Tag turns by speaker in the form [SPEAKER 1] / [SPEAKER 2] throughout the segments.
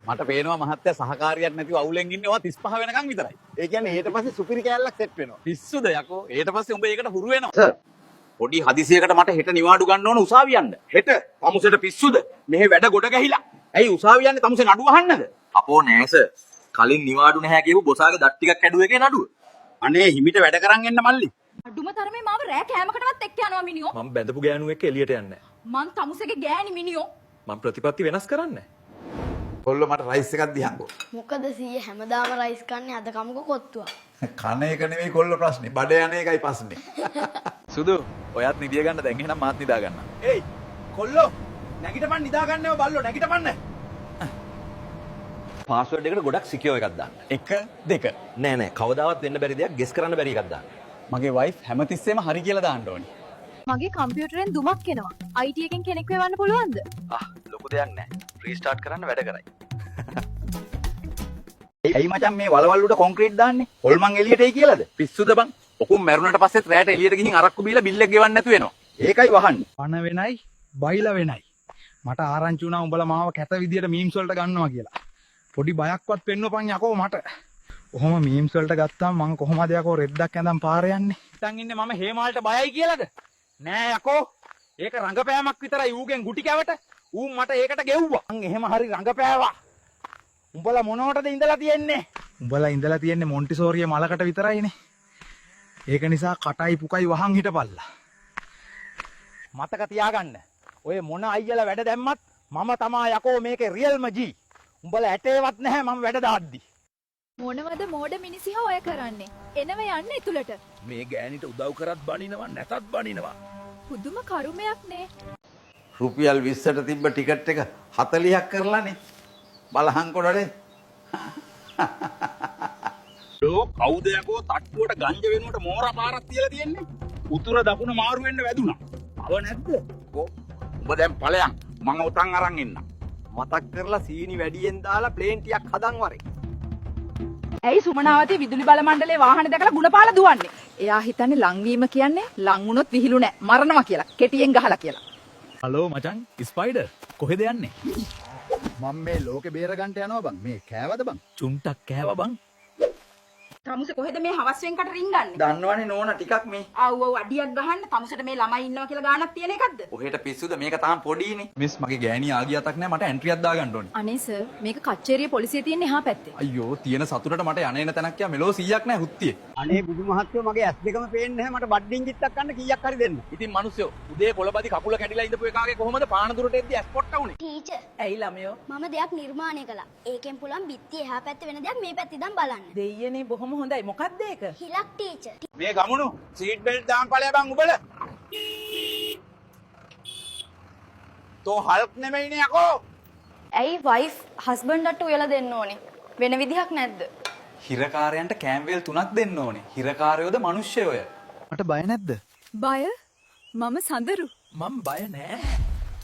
[SPEAKER 1] මට පේනවා මහත්තයා සහකාරියක් නැතිව අවුලෙන් ඉන්නේ ඔයා 35 වෙනකන් විතරයි.
[SPEAKER 2] ඒ කියන්නේ ඊට පස්සේ සුපිරි කෑල්ලක් සෙට් වෙනවා.
[SPEAKER 1] පිස්සුද යකෝ? ඊට පස්සේ උඹ ඒකට හුරු වෙනවා. සර්. පොඩි හදිසියකට මට හෙට නිවාඩු ගන්න ඕන උසාවිය යන්න. හෙට තමුසෙට පිස්සුද? මෙහෙ වැඩ ගොඩ ගැහිලා. ඇයි උසාවිය යන්නේ තමුසේ නඩුව අහන්නද? අපෝ නෑ සර්. කලින් නිවාඩු නැහැ කියපු බොසාගේ දත් ටිකක් කැඩුව එකේ නඩුව. අනේ හිමිට වැඩ කරන් එන්න මල්ලි.
[SPEAKER 3] අඩුම තරමේ මාව රෑ කෑමකටවත් එක්ක යනවා මිනිහෝ.
[SPEAKER 4] මම බැඳපු ගෑනු එක්ක එළියට යන්නේ නැහැ.
[SPEAKER 3] මං තමුසේගේ ගෑණි මිනිහෝ.
[SPEAKER 4] මම ප්‍රතිපත්ති වෙනස් කරන්නේ නැහැ.
[SPEAKER 1] කොල්ල මට රයිස් එකක් දිහාකෝ.
[SPEAKER 5] මොකද සීයේ හැමදාම රයිස් කන්නේ අද කමුක කොත්තුවක්.
[SPEAKER 1] කන එක නෙවෙයි කොල්ල ප්‍රශ්නේ. බඩ යන එකයි ප්‍රශ්නේ. සුදු ඔයත් නිදිය ගන්න දැන් එහෙනම් මාත් නිදා ගන්න.
[SPEAKER 2] ඒයි කොල්ලෝ නැගිටපන් නිදා ගන්නව බල්ලෝ නැගිටපන්න.
[SPEAKER 4] පාස්වර්ඩ් එකට ගොඩක් සිකියෝ එකක් දාන්න.
[SPEAKER 1] 1 2
[SPEAKER 4] නෑ නෑ කවදාවත් වෙන්න බැරි දෙයක් ගෙස් කරන්න බැරි එකක් දාන්න.
[SPEAKER 1] මගේ වයිෆ් හැමතිස්සෙම හරි කියලා දාන්න ඕනේ.
[SPEAKER 3] මගේ කම්පියුටරෙන් දුමක් එනවා. IT එකෙන් කෙනෙක් වෙවන්න පුළුවන්ද?
[SPEAKER 4] ලොකු දෙයක් නෑ. රීස්ටාර්ට් කරන්න වැඩ කරයි.
[SPEAKER 1] ඇයි මචං මේ වලවල් උඩ කොන්ක්‍රීට් දාන්නේ? හොල්මන් එළියට එයි කියලාද? පිස්සුද බං? ඔකුම් මැරුණට පස්සෙත් රැයට එළියට ගිහින් අරක්කු බීලා බිල් එක ගෙවන්න නැතු වෙනවා. ඒකයි වහන්නේ.
[SPEAKER 2] පණ වෙනයි බයිලා වෙනයි. මට ආරංචි වුණා උඹලා මාව කැත විදියට මීම්ස් වලට ගන්නවා කියලා. පොඩි බයක්වත් පෙන්නපන් යකෝ මට. කොහොම මීම්ස් වලට ගත්තාම මං කොහොමද යකෝ රෙද්දක් ඇඳන් පාර යන්නේ? හිතන් ඉන්නේ මම හේමාල්ට බයයි කියලාද? නෑ යකෝ. ඒක රංගපෑමක් විතරයි ඌගෙන් ගුටි කැවට. ඌ මට ඒකට ගෙව්වා. මං එහෙම හරි රංගපෑවා. උඹලා මොනවටද ඉඳලා තියෙන්නේ? උඹලා ඉඳලා තියෙන්නේ මොන්ටිසෝරිය මලකට විතරයිනේ. ඒක නිසා කටයි පුකයි වහන් හිටපල්ලා. මතක තියාගන්න. ඔය මොන අයියලා වැඩ දැම්මත් මම තමා යකෝ මේකේ රියල්ම ජී. උඹලා ඇටේවත් නැහැ මම වැඩ දාද්දි.
[SPEAKER 3] මොනවද මෝඩ මිනිසිහා ඔය කරන්නේ? එනව යන්න ඇතුළට.
[SPEAKER 4] මේ ගෑනිට උදව් කරත් බනිනවා නැතත් බනිනවා.
[SPEAKER 3] පුදුම කරුමයක් නේ.
[SPEAKER 1] රුපියල් 20ට තිබ්බ ටිකට් එක 40ක් කරලානේ. බලහන් කොටනේ.
[SPEAKER 2] ලෝ කවුද යකෝ තට්ටුවට ගංජ වෙනුවට මෝරා පාරක් තියලා තියෙන්නේ? උතුර දකුණ මාරු වෙන්න වැදුනා. අව නැද්ද?
[SPEAKER 1] උඹ දැන් ඵලයන් මම උතන් අරන් එන්න.
[SPEAKER 4] මතක් කරලා සීනි වැඩියෙන් දාලා ප්ලේන් ටිකක් හදන් වරේ.
[SPEAKER 3] ඇයි සුමනාවතී විදුලි බල මණ්ඩලයේ වාහන දැකලා ಗುಣපාල දුවන්නේ? එයා හිතන්නේ ලංවීම කියන්නේ ලං වුණොත් විහිළු නෑ මරනවා කියලා. කෙටියෙන් ගහලා කියලා.
[SPEAKER 4] හලෝ මචං ස්පයිඩර් කොහෙද යන්නේ?
[SPEAKER 2] මම මේ ලෝකේ බේර ගන්න යනවා බං. මේ කෑවද බං?
[SPEAKER 4] චුන්ටක් කෑවා බං.
[SPEAKER 3] තමුසේ කොහෙද මේ හවස් වෙන්කට රින්ගන්නේ?
[SPEAKER 1] දන්නවනේ නෝනා ටිකක් මේ.
[SPEAKER 3] ආව් ආව් අඩියක් ගහන්න තමුසේට මේ ළමයි ඉන්නවා කියලා ගානක් තියෙන එකක්ද?
[SPEAKER 1] ඔහෙට පිස්සුද මේක තාම පොඩිනේ. මිස් මගේ ගෑණි ආගියතක් නෑ මට එන්ට්‍රියක් දාගන්න ඕනේ.
[SPEAKER 3] අනේ සර් මේක කච්චේරිය පොලිසිය තියෙන එහා පැත්තේ.
[SPEAKER 1] අයියෝ තියෙන සතුටට මට යන එන තැනක් යා මෙලෝ 100ක් නෑ හුත්තියේ.
[SPEAKER 2] අනේ බුදු මහත්තයෝ මගේ ඇස් දෙකම පේන්නේ නැහැ මට බඩින් ගිත්තක් ගන්න කීයක් හරි දෙන්න.
[SPEAKER 1] ඉතින් මිනිස්සු උදේ කොළබදි කකුල කැඩිලා ඉඳපු එකාගේ කොහොමද පාන දුරට එද්දි ඇස් පොට්ට උනේ?
[SPEAKER 5] ටීචර්
[SPEAKER 3] ඇයි ළමයෝ?
[SPEAKER 5] මම දෙයක් නිර්මාණය කළා. ඒකෙන් පුළුවන් බිත්තිය එහා පැත්තේ වෙන දෙයක් මේ පැත්තේ ඉඳන් බලන්න.
[SPEAKER 3] දෙයියනේ බොහොම හොඳයි. මොකක්ද ඒක?
[SPEAKER 5] හිලක් ටීචර්.
[SPEAKER 2] මේ ගමුණු සීට් බෙල්ට් දාන් ඵලය බං උඹලා. තෝ හල්ක් නෙමෙයිනේ යකෝ.
[SPEAKER 5] ඇයි වයිෆ් හස්බන්ඩ්ට උයලා දෙන්න ඕනේ. වෙන විදිහක් නැද්ද?
[SPEAKER 1] හිරකාරයන්ට කෑම්වේල් 3ක් දෙන්න ඕනේ. හිරකාරයෝද මිනිස්සයෝය.
[SPEAKER 2] මට බය නැද්ද?
[SPEAKER 3] බය? මම සඳරු.
[SPEAKER 4] මම බය නෑ.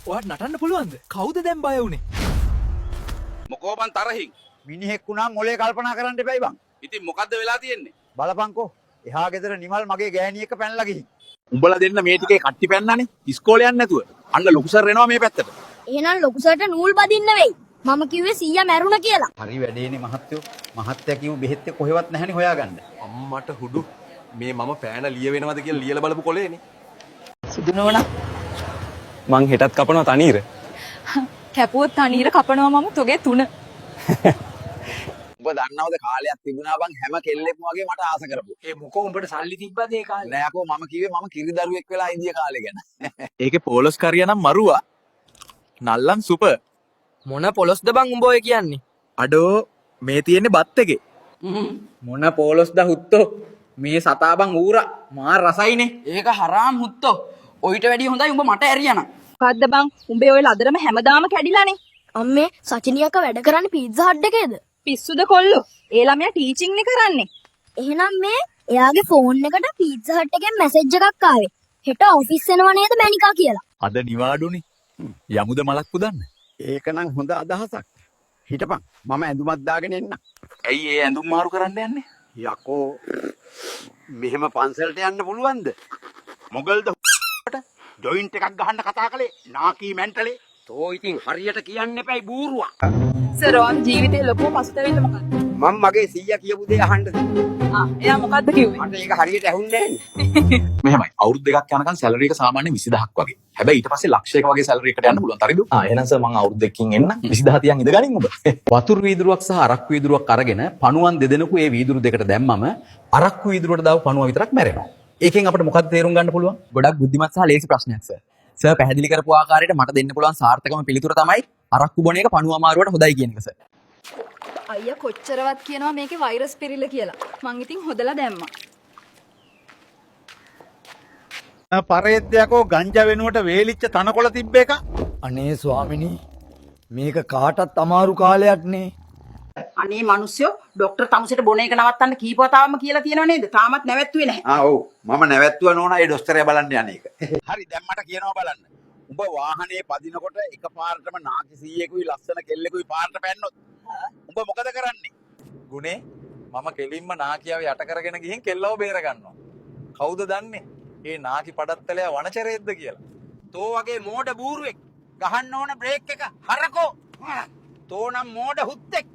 [SPEAKER 4] ඔයාට නටන්න පුළුවන්ද? කවුද දැන් බය වුනේ?
[SPEAKER 1] මොකෝ බං තරහින්.
[SPEAKER 2] මිනිහෙක් වුණාම මොලේ කල්පනා කරන්න එපයි බං.
[SPEAKER 1] ඉතින් මොකද්ද වෙලා තියෙන්නේ?
[SPEAKER 2] බලපංකෝ. එහා ගෙදර නිමල් මගේ ගෑණි එක පැනලා ගිහින්.
[SPEAKER 1] උඹලා දෙන්න මේ ටිකේ කට්ටි පැන්නනේ. ඉස්කෝලේ යන්නේ නැතුව. අන්න ලොකු සර් එනවා මේ පැත්තට.
[SPEAKER 5] එහෙනම් ලොකු සර්ට නූල් බදින්න වෙයි. මම කිව්වේ සීයා මැරුණා කියලා.
[SPEAKER 1] හරි වැඩේනේ මහත්තයෝ. මහත්තයා කිව්ව බෙහෙත් එක කොහෙවත් නැහනේ හොයාගන්න.
[SPEAKER 4] අම්මට හුඩු මේ මම පෑන ලිය වෙනවද කියලා ලියලා බලපු කොලේනේ.
[SPEAKER 3] සුදු නෝනා.
[SPEAKER 4] මං හෙටත් කපනවා තනීර.
[SPEAKER 3] කැපුවොත් තනීර කපනවා මම තොගේ 3.
[SPEAKER 1] උඹ දන්නවද කාලයක් තිබුණා බං හැම කෙල්ලෙක්ම වගේ මට ආස කරපු.
[SPEAKER 2] ඒ මොකෝ උඹට සල්ලි තිබ්බද ඒ කාලේ?
[SPEAKER 1] නෑ යකෝ මම කිව්වේ මම කිරිදරුවෙක් වෙලා ඉඳිය කාලේ ගැන.
[SPEAKER 4] ඒකේ පෝලොස් කරියා නම් මරුවා. නල්ලන් සුපර්.
[SPEAKER 6] මොන පොලොස්ද බං උඹ ඔය කියන්නේ?
[SPEAKER 4] අඩෝ මේ තියෙන්නේ බත් එකේ.
[SPEAKER 1] මොන පෝලොස්ද හුත්තෝ මේ සතා බං ඌරා මාර රසයිනේ.
[SPEAKER 6] ඒක හරාම් හුත්තෝ. ඔයිට වැඩිය හොඳයි උඹ මට ඇරියනම්.
[SPEAKER 3] මොකද්ද බං? උඹේ ඔය ලදරම හැමදාම කැඩිලානේ.
[SPEAKER 5] අම්මේ සචිනියක වැඩ කරන්නේ පීට්සා හට් එකේද?
[SPEAKER 3] පිස්සුද කොල්ලෝ? ඒ ළමයා ටීචින් නේ කරන්නේ.
[SPEAKER 5] එහෙනම් මේ එයාගේ ෆෝන් එකට පීට්සා හට් එකෙන් මැසේජ් එකක් ආවේ. හෙට ඔෆිස් එනවා නේද මැනිකා කියලා.
[SPEAKER 4] අද නිවාඩුනේ. යමුද මලක් පුදන්න.
[SPEAKER 2] ඒක නම් හොඳ අදහසක්. හිටපන් මම ඇඳුමක් දාගෙන එන්න.
[SPEAKER 1] ඇයි ඒ ඇඳුම් මාරු කරන්න යන්නේ?
[SPEAKER 2] යකෝ මෙහෙම පන්සලට යන්න පුළුවන්ද?
[SPEAKER 1] මොගල්ද
[SPEAKER 2] ජොයින්ට් එකක් ගහන්න කතා කළේ නාකී මැන්ටලේ.
[SPEAKER 1] තෝ ඉතින් හරියට කියන්න එපයි බූරුවා.
[SPEAKER 3] සර් ඔයාගේ ජීවිතේ ලොකු පසුතැවිල්ල මොකක්ද?
[SPEAKER 1] මම මගේ සීයා කියපු දේ අහන්නද?
[SPEAKER 3] එයා මොකද්ද කිව්වේ?
[SPEAKER 1] මට ඒක හරියට ඇහුන්නේ නැහැ. මෙහෙමයි. අවුරුදු දෙකක් යනකම් සැලරි එක සාමාන්‍ය 20000ක් වගේ. හැබැයි ඊට පස්සේ ලක්ෂයක වගේ සැලරි එකට යන්න පුළුවන්. හරිද? එහෙනම් සර් මම අවුරුදු දෙකකින් එන්න 20000 තියන් ඉඳගනින් ඔබ. වතුරු වීදුරුවක් සහ අරක්කු වීදුරුවක් අරගෙන පණුවන් දෙදෙනෙකු ඒ වීදුරු දෙකට දැම්මම අරක්කු වීදුරුවට දාව පණුව විතරක් මැරෙනවා. ඒකෙන් අපිට මොකක්ද තේරුම් ගන්න පුළුවන්?
[SPEAKER 6] ගොඩක් බුද්ධිමත් සහ ලේසි ප්‍රශ්නයක් සර්. සර් පැහැදිලි කරපු ආකාරයට මට දෙන්න පුළුවන් සාර්ථකම පිළිතුර තමයි අරක්කු බොන එක පණුව අමාරුවට හොඳයි කියන එක සර්.
[SPEAKER 3] අයියා කොච්චරවත් කියනවා මේකේ වෛරස් පිරිල කියලා. මං ඉතින් හොදලා දැම්මා.
[SPEAKER 2] පරේද්දයකෝ ගංජා වෙනුවට වේලිච්ච තනකොළ තිබ්බ එක.
[SPEAKER 7] අනේ ස්වාමිනී මේක කාටත් අමාරු කාලයක් නේ.
[SPEAKER 6] අනේ මිනිස්සු ડોක්ටර් තමුසෙට බොන එක නවත්තන්න කීපවතාවම කියලා තියෙනව නේද? තාමත් නැවැත්තුවේ නැහැ.
[SPEAKER 1] ඔව්. මම නැවැත්තුවා නෝනා ඒ දොස්තරයා බලන්න යන්නේ ඒක. හරි දැන් මට කියනවා බලන්න. උඹ වාහනේ පදිනකොට එකපාරටම නාකි සීයෙකුයි ලස්සන කෙල්ලෙකුයි පාරට පැන්නොත් උඹ මොකද කරන්නේ? ගුනේ මම කෙලින්ම නාකියාව යට කරගෙන ගිහින් කෙල්ලව බේර ගන්නවා. කවුද දන්නේ? ඒ නාකි පඩත්තලයා වනචරයේද්ද කියලා. තෝ වගේ මෝඩ බූරුවෙක් ගහන්න ඕන බ්‍රේක් එක හරකෝ. තෝ නම් මෝඩ හුත්තෙක්.